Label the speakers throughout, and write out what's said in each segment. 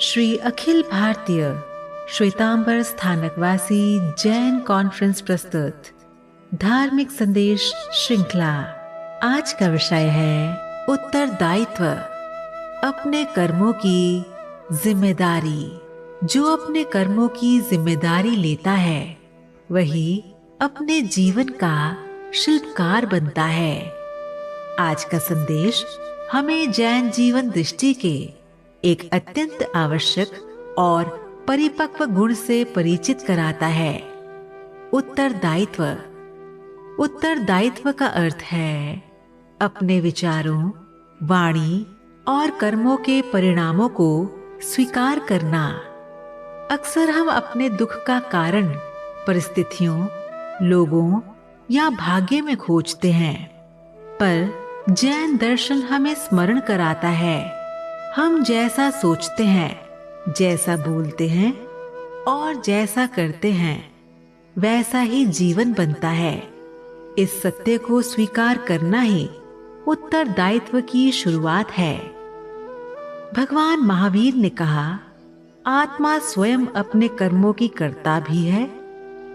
Speaker 1: Shri Akhil Bharatiya Shvetambar Sthanakvasi Jain conference प्रस्तुत धार्मिक संदेश श्रृंखला। आज का विषय है उत्तरदायित्व, अपने कर्मों की जिम्मेदारी। जो अपने कर्मों की जिम्मेदारी लेता है वही अपने जीवन का शिल्पकार बनता है। आज का संदेश हमें जैन जीवन दृष्टि के एक अत्यंत आवश्यक और परिपक्व गुण से परिचित कराता है, उत्तरदायित्व। उत्तरदायित्व का अर्थ है अपने विचारों, वाणी और कर्मों के परिणामों को स्वीकार करना। अक्सर हम अपने दुख का कारण परिस्थितियों, लोगों या भाग्य में खोजते हैं, पर जैन दर्शन हमें स्मरण कराता है, हम जैसा सोचते हैं, जैसा बोलते हैं और जैसा करते हैं वैसा ही जीवन बनता है। इस सत्य को स्वीकार करना ही उत्तरदायित्व की शुरुआत है। भगवान महावीर ने कहा, आत्मा स्वयं अपने कर्मों की कर्ता भी है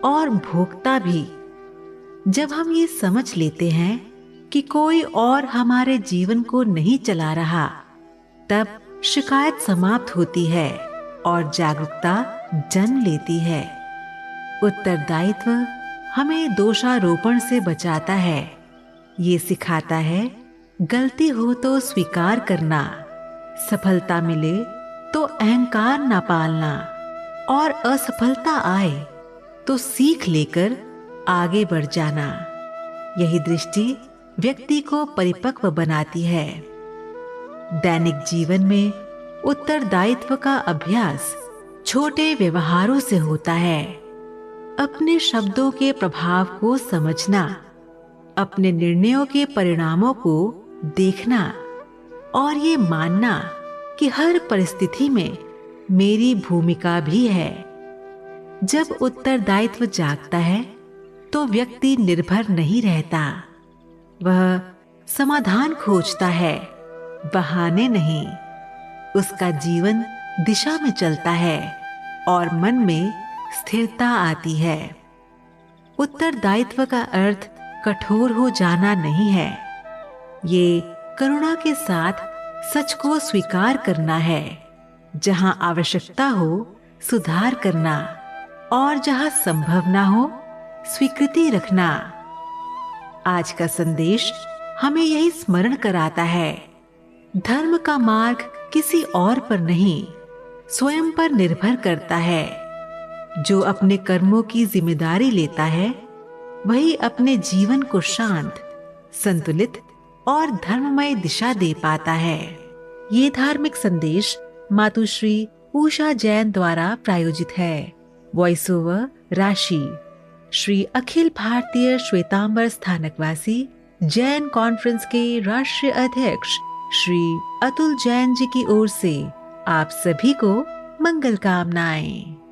Speaker 1: और भोक्ता भी। जब हम ये समझ लेते हैं कि कोई और हमारे जीवन को नहीं चला रहा, तब शिकायत समाप्त होती है और जागरूकता जन्म लेती है। उत्तरदायित्व हमें दोषारोपण से बचाता है। ये सिखाता है गलती हो तो स्वीकार करना, सफलता मिले तो अहंकार न पालना और असफलता आए तो सीख लेकर आगे बढ़ जाना। यही दृष्टि व्यक्ति को परिपक्व बनाती है। दैनिक जीवन में उत्तरदायित्व का अभ्यास छोटे व्यवहारों से होता है। अपने शब्दों के प्रभाव को समझना, अपने निर्णयों के परिणामों को देखना और ये मानना कि हर परिस्थिति में मेरी भूमिका भी है। जब उत्तरदायित्व जागता है तो व्यक्ति निर्भर नहीं रहता, वह समाधान खोजता है, बहाने नहीं। उसका जीवन दिशा में चलता है और मन में स्थिरता आती है। उत्तरदायित्व का अर्थ कठोर हो जाना नहीं है, ये करुणा के साथ सच को स्वीकार करना है। जहां आवश्यकता हो सुधार करना और जहां संभव ना हो स्वीकृति रखना। आज का संदेश हमें यही स्मरण कराता है, धर्म का मार्ग किसी और पर नहीं, स्वयं पर निर्भर करता है। जो अपने कर्मों की जिम्मेदारी लेता है वही अपने जीवन को शांत, संतुलित और धर्ममय दिशा दे पाता है। ये धार्मिक संदेश मातुश्री उषा जैन द्वारा प्रायोजित है। वॉइस ओवर राशि श्री अखिल भारतीय श्वेतांबर स्थानकवासी जैन कॉन्फ्रेंस के राष्ट्रीय अध्यक्ष श्री अतुल जैन जी की ओर से आप सभी को मंगल कामनाएं।